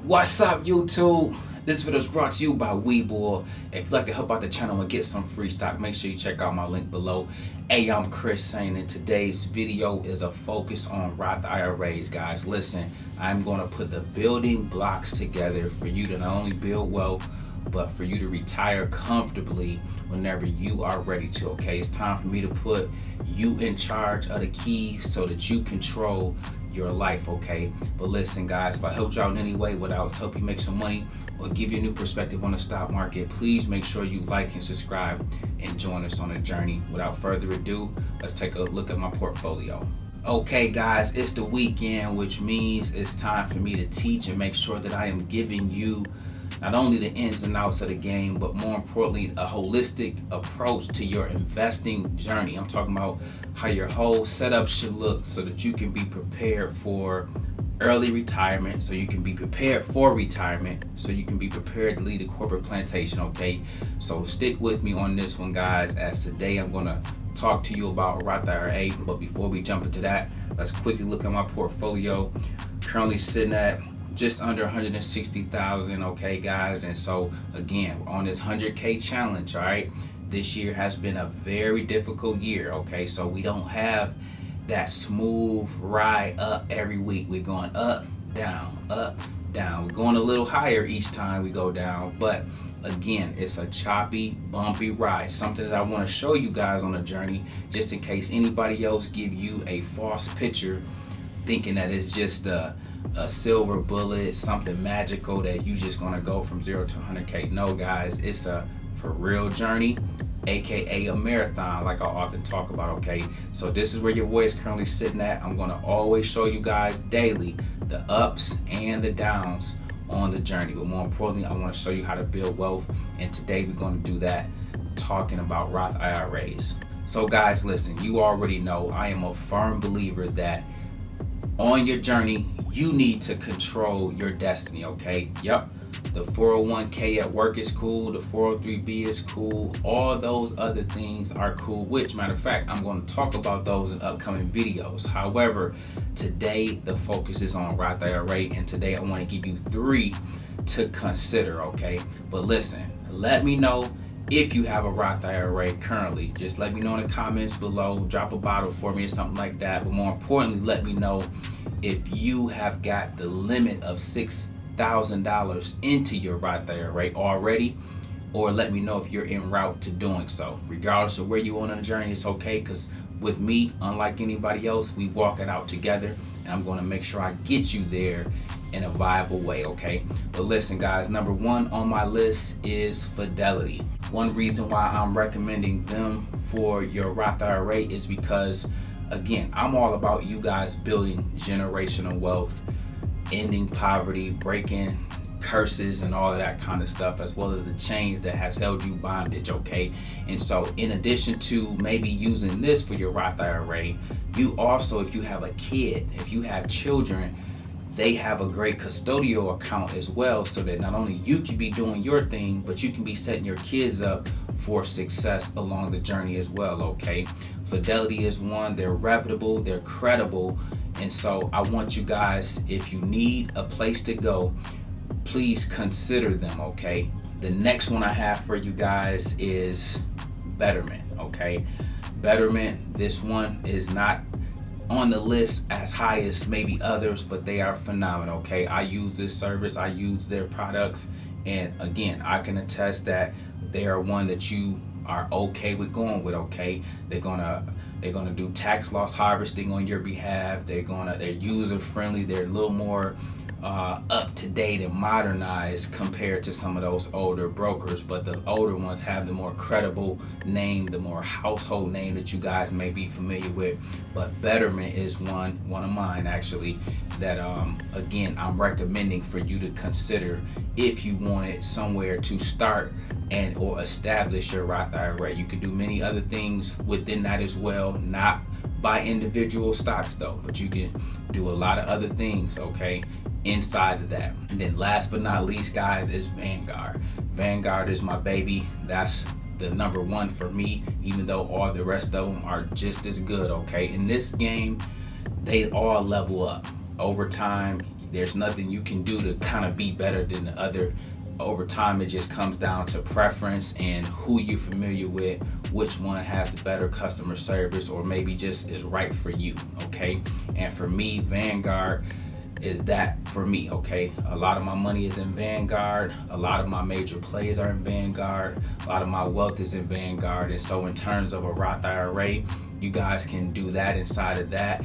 What's up, YouTube? This video is brought to you by Webull. If you'd like to help out the channel and get some free stock, make sure you check out my link below. Hey, I'm Chris saying, and today's video is a focus on Roth IRAs, guys. Listen, I'm going to put the building blocks together for you to not only build wealth, but for you to retire comfortably whenever you are ready to, okay? It's time for me to put you in charge of the keys so that you control your life, okay? But listen, guys, if I helped you out in any way, whether I was help you make some money or give you a new perspective on the stock market, please make sure you like and subscribe and join us on the journey. Without further ado, let's take a look at my portfolio. Okay, guys, it's the weekend, which means it's time for me to teach and make sure that I am giving you not only the ins and outs of the game, but more importantly, a holistic approach to your investing journey. I'm talking about how your whole setup should look so that you can be prepared for early retirement, so you can be prepared for retirement, so you can be prepared to lead a corporate plantation, okay? So stick with me on this one, guys, as today I'm gonna talk to you about Roth IRA. But before we jump into that, let's quickly look at my portfolio. Currently sitting at just under 160,000, okay, guys? And so again, we're on this 100K challenge, all right? This year has been a very difficult year, okay? So we don't have that smooth ride up every week. We're going up, down, up, down. We're going a little higher each time we go down, but again, it's a choppy, bumpy ride. Something that I want to show you guys on the journey, just in case anybody else give you a false picture, thinking that it's just a silver bullet, something magical that you just gonna go from 0 to 100K. No, guys, it's a for real journey, aka a marathon, like I often talk about, okay? So this is where your boy is currently sitting at. I'm gonna always show you guys daily the ups and the downs on the journey, but more importantly, I want to show you how to build wealth, and today we're going to do that talking about Roth IRAs. So guys, listen, you already know I am a firm believer that on your journey you need to control your destiny, okay? Yep, the 401k at work is cool, the 403b is cool, all those other things are cool, which, matter of fact, I'm going to talk about those in upcoming videos. However, today the focus is on Roth IRA, and today I want to give you 3 to consider, okay? But listen, let me know if you have a Roth IRA currently. Just let me know in the comments below, drop a bottle for me or something like that. But more importantly, let me know if you have got the limit of $6,000 into your Roth IRA already, or let me know if you're en route to doing so. Regardless of where you are on the journey, it's okay, because with me, unlike anybody else, we walk it out together, and I'm going to make sure I get you there in a viable way, okay? But listen, guys, number 1 on my list is Fidelity. One reason why I'm recommending them for your Roth IRA is because, again, I'm all about you guys building generational wealth, ending poverty, breaking curses and all of that kind of stuff, as well as the chains that has held you bondage, okay? And so in addition to maybe using this for your Roth IRA, you also, if you have a kid, if you have children, they have a great custodial account as well, so that not only you can be doing your thing, but you can be setting your kids up for success along the journey as well, okay? Fidelity is one, they're reputable, they're credible, and so I want you guys, if you need a place to go, please consider them, okay? The next one I have for you guys is Betterment, okay? Betterment, this one is not on the list as high as maybe others, but they are phenomenal, okay? I use this service, I use their products, and again, I can attest that they are one that you are okay with going with, okay? They're gonna do tax loss harvesting on your behalf. They're user friendly. They're a little more up to date and modernized compared to some of those older brokers, but the older ones have the more credible name, the more household name that you guys may be familiar with. But Betterment is one of mine actually that again, I'm recommending for you to consider if you wanted somewhere to start and or establish your Roth IRA. You can do many other things within that as well, not by individual stocks though, but you can do a lot of other things, okay, inside of that. And then last but not least, guys, is Vanguard. Vanguard is my baby. That's the number 1 for me, even though all the rest of them are just as good, okay? In this game, they all level up. over time, There's nothing you can do to kind of be better than the other. Over time, it just comes down to preference and who you're familiar with, which one has the better customer service or maybe just is right for you, okay? And for me, Vanguard is that for me, okay? A lot of my money is in Vanguard. A lot of my major plays are in Vanguard. A lot of my wealth is in Vanguard. And so in terms of a Roth IRA, you guys can do that inside of that,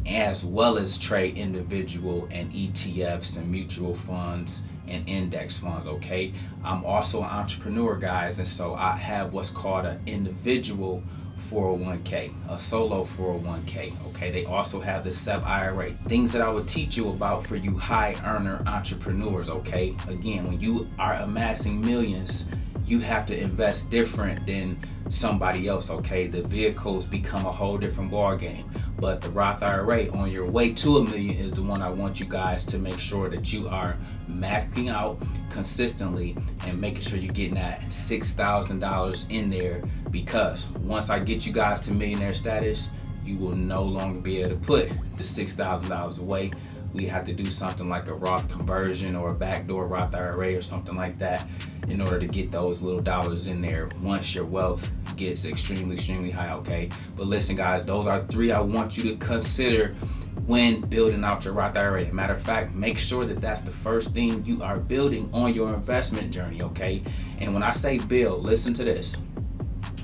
as well as trade individual and ETFs and mutual funds and index funds, okay? I'm also an entrepreneur, guys, and so I have what's called an individual 401k, a solo 401k, okay? They also have the SEP IRA, things that I would teach you about for you high earner entrepreneurs, okay? Again, when you are amassing millions, you have to invest different than somebody else, okay? The vehicles become a whole different ball game. But the Roth IRA on your way to $1 million is the one I want you guys to make sure that you are maxing out consistently and making sure you're getting that $6,000 in there, because once I get you guys to millionaire status, you will no longer be able to put the $6,000 away. We have to do something like a Roth conversion or a backdoor Roth IRA or something like that in order to get those little dollars in there once your wealth gets extremely high, okay? But listen, guys, those are 3 I want you to consider when building out your Roth IRA. Matter of fact, make sure that that's the first thing you are building on your investment journey, okay? And when I say build, listen to this.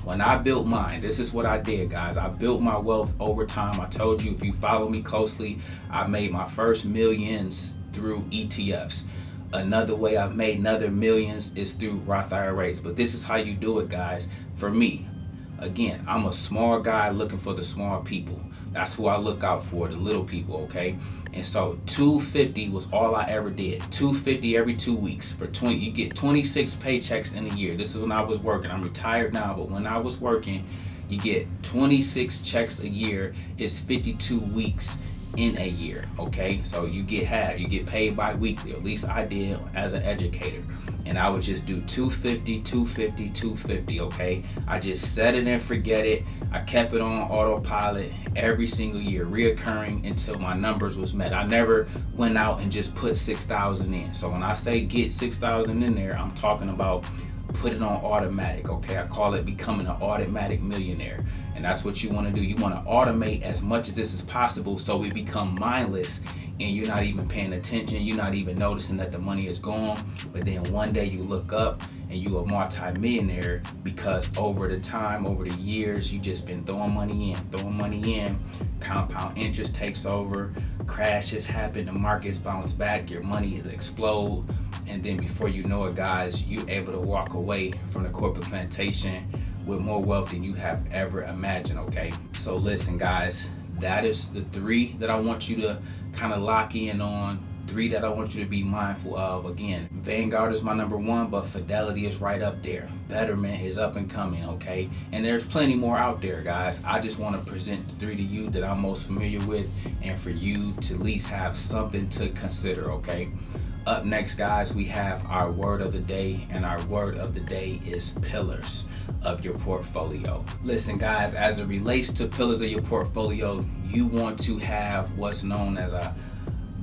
When I built mine, this is what I did, guys. I built my wealth over time. I told you, if you follow me closely, I made my first millions through ETFs. Another way I've made another millions is through Roth IRAs. But this is how you do it, guys. For me, again, I'm a small guy looking for the small people. That's who I look out for, the little people, okay? And so $250 was all I ever did. $250 every 2 weeks. For 20, you get 26 paychecks in a year. This is when I was working. I'm retired now, but when I was working, you get 26 checks a year. It's 52 weeks in a year, okay? So you get half. You get paid bi-weekly. At least I did as an educator. And I would just do $250, $250, $250, okay? I just set it and forget it. I kept it on autopilot every single year, reoccurring until my numbers was met. I never went out and just put 6,000 in. So when I say get 6,000 in there, I'm talking about put it on automatic, okay? I call it becoming an automatic millionaire. And that's what you want to do. You want to automate as much as this is possible so it become mindless and you're not even paying attention. You're not even noticing that the money is gone. But then one day you look up and you a multi-millionaire because over the time, over the years, you just been throwing money in, compound interest takes over, crashes happen, the markets bounce back, your money is explode. And then before you know it, guys, you're able to walk away from the corporate plantation with more wealth than you have ever imagined, okay? So listen, guys, that is the 3 that I want you to kind of lock in on, 3 that I want you to be mindful of. Again, Vanguard is my number 1, but Fidelity is right up there. Betterment is up and coming, okay? And there's plenty more out there, guys. I just want to present the 3 to you that I'm most familiar with and for you to at least have something to consider, okay? Up next, guys, we have our word of the day, and our word of the day is pillars of your portfolio. Listen, guys, as it relates to pillars of your portfolio, you want to have what's known as a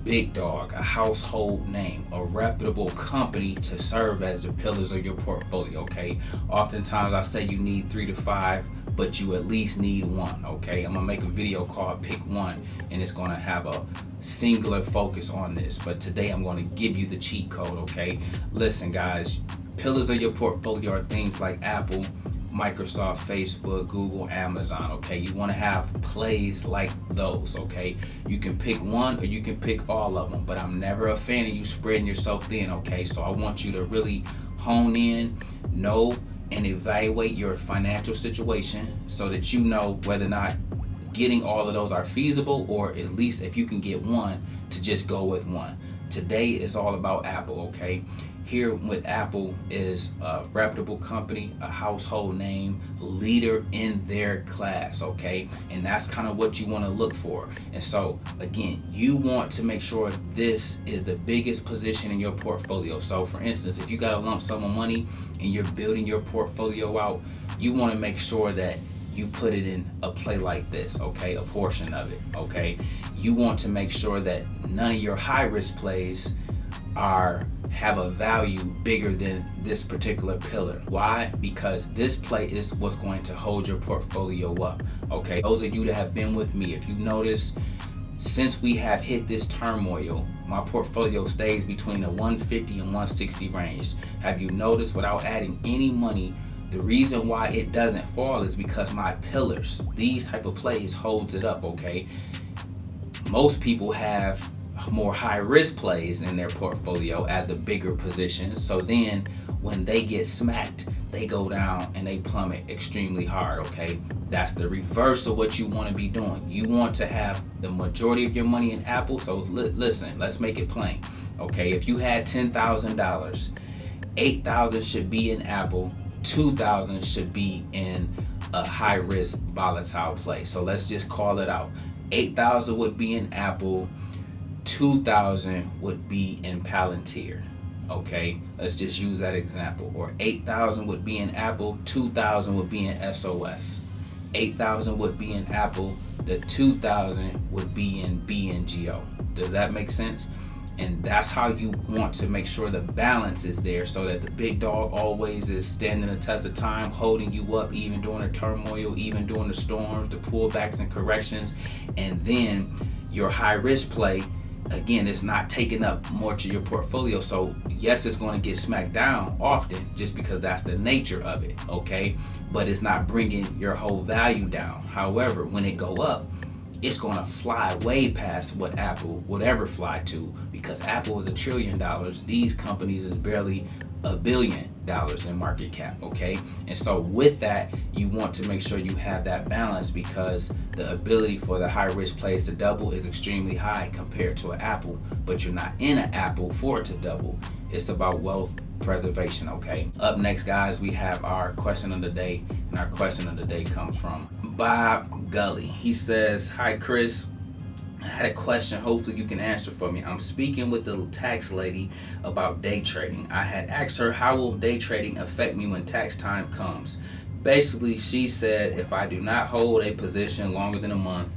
big dog, a household name, a reputable company to serve as the pillars of your portfolio, okay? Oftentimes I say you need 3 to 5, but you at least need 1, okay? I'm gonna make a video called Pick One, and it's gonna have a singular focus on this, but today I'm gonna give you the cheat code, okay? Listen, guys, pillars of your portfolio are things like Apple, Microsoft, Facebook, Google, Amazon, okay? You want to have plays like those, okay? You can pick one or you can pick all of them, but I'm never a fan of you spreading yourself thin, okay? So I want you to really hone in, know, and evaluate your financial situation so that you know whether or not getting all of those are feasible, or at least if you can get one, to just go with one. Today is all about Apple, okay? Here with Apple is a reputable company, a household name, leader in their class, okay? And that's kind of what you want to look for. And so again, you want to make sure this is the biggest position in your portfolio. So for instance, if you got a lump sum of money and you're building your portfolio out, you want to make sure that you put it in a play like this, okay, a portion of it, okay? You want to make sure that none of your high risk plays have a value bigger than this particular pillar. Why? Because this play is what's going to hold your portfolio up, okay? Those of you that have been with me, if you notice, since we have hit this turmoil, my portfolio stays between the 150 and 160 range. Have you noticed, without adding any money, the reason why it doesn't fall is because my pillars, these type of plays, holds it up, okay? Most people have more high risk plays in their portfolio as the bigger positions. So then when they get smacked, they go down and they plummet extremely hard, okay? That's the reverse of what you want to be doing. You want to have the majority of your money in Apple. So listen, let's make it plain, okay? If you had $10,000, $8,000 should be in Apple, $2,000 should be in a high risk volatile play. So let's just call it out. $8,000 would be in Apple, $2,000 would be in Palantir. Okay, let's just use that example. Or 8,000 would be in Apple, 2,000 would be in SOS. 8,000 would be in Apple, the 2,000 would be in BNGO. Does that make sense? And that's how you want to make sure the balance is there, so that the big dog always is standing the test of time, holding you up even during the turmoil, even during the storms, the pullbacks and corrections. And then your high risk play, again, it's not taking up much of your portfolio. So yes, it's going to get smacked down often just because that's the nature of it, okay? But it's not bringing your whole value down. However, when it go up, it's going to fly way past what Apple would ever fly to, because Apple is $1 trillion. These companies is barely $1 billion in market cap, okay? And so with that, you want to make sure you have that balance, because the ability for the high risk plays to double is extremely high compared to an Apple, but you're not in an Apple for it to double. It's about wealth preservation, okay? Up next, guys, we have our question of the day, and our question of the day comes from Bob Gully. He says, "Hi Chris, I had a question, hopefully you can answer for me. I'm speaking with the tax lady about day trading. I had asked her, how will day trading affect me when tax time comes? Basically, she said if I do not hold a position longer than a month,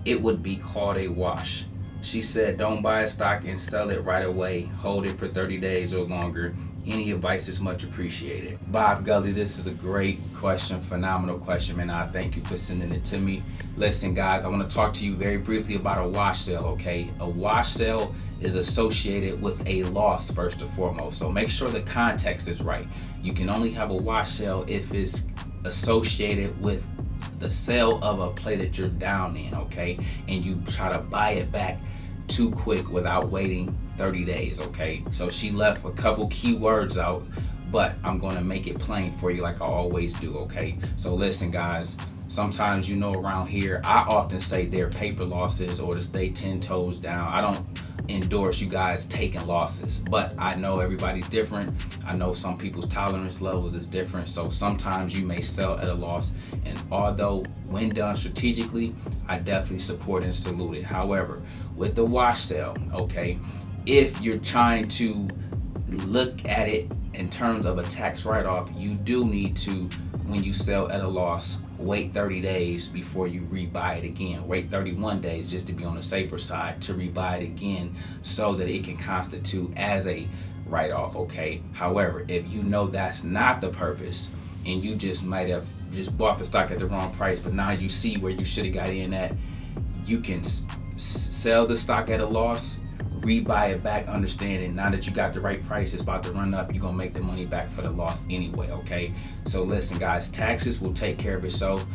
it would be called a wash. She said don't buy a stock and sell it right away. Hold it for 30 days or longer. Any advice is much appreciated." Bob Gully, this is a great question, phenomenal question, man. I thank you for sending it to me. Listen, guys, I want to talk to you very briefly about a wash sale, okay? A wash sale is associated with a loss first and foremost. So make sure the context is right. You can only have a wash sale if it's associated with the sale of a play that you're down in, okay? And you try to buy it back too quick without waiting 30 days, okay? So she left a couple key words out, but I'm gonna make it plain for you like I always do, okay? So listen, guys, sometimes, you know, around here, I often say they're paper losses or to stay 10 toes down. I don't endorse you guys taking losses, but I know everybody's different. I know some people's tolerance levels is different, so sometimes you may sell at a loss, and although when done strategically, I definitely support and salute it. However, with the wash sale, okay, if you're trying to look at it in terms of a tax write-off, you do need to, when you sell at a loss, wait 30 days before you rebuy it again. Wait 31 days just to be on the safer side to rebuy it again, so that it can constitute as a write-off, okay? However, if you know that's not the purpose, and you just might have just bought the stock at the wrong price, but now you see where you should have got in at, you can sell the stock at a loss, rebuy it back, understanding now that you got the right price, it's about to run up, you're gonna make the money back for the loss anyway, okay? So listen, guys, taxes will take care of itself.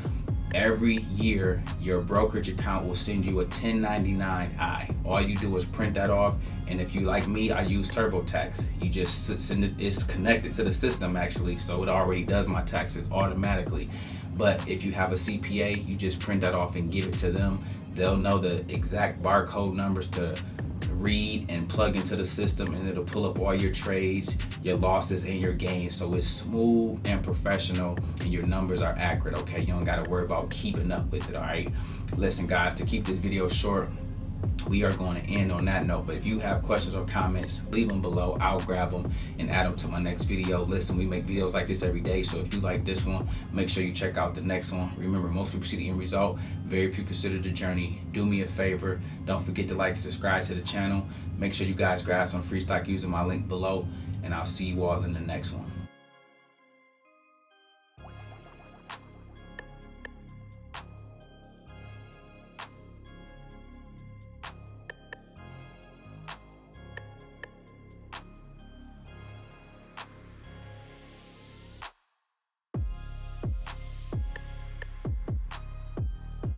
Every year, your brokerage account will send you a 1099-I. All you do is print that off, and if you like me, I use TurboTax. You just send it, it's connected to the system actually, so it already does my taxes automatically. But if you have a CPA, you just print that off and give it to them. They'll know the exact barcode numbers to read and plug into the system, and it'll pull up all your trades, your losses, and your gains. So it's smooth and professional, and your numbers are accurate, okay? You don't got to worry about keeping up with it, all right? Listen, guys, to keep this video short, we are going to end on that note. But if you have questions or comments, leave them below. I'll grab them and add them to my next video. Listen, we make videos like this every day, so if you like this one, make sure you check out the next one. Remember, most people see the end result, very few consider the journey. Do me a favor, don't forget to like and subscribe to the channel. Make sure you guys grab some free stock using my link below, and I'll see you all in the next one.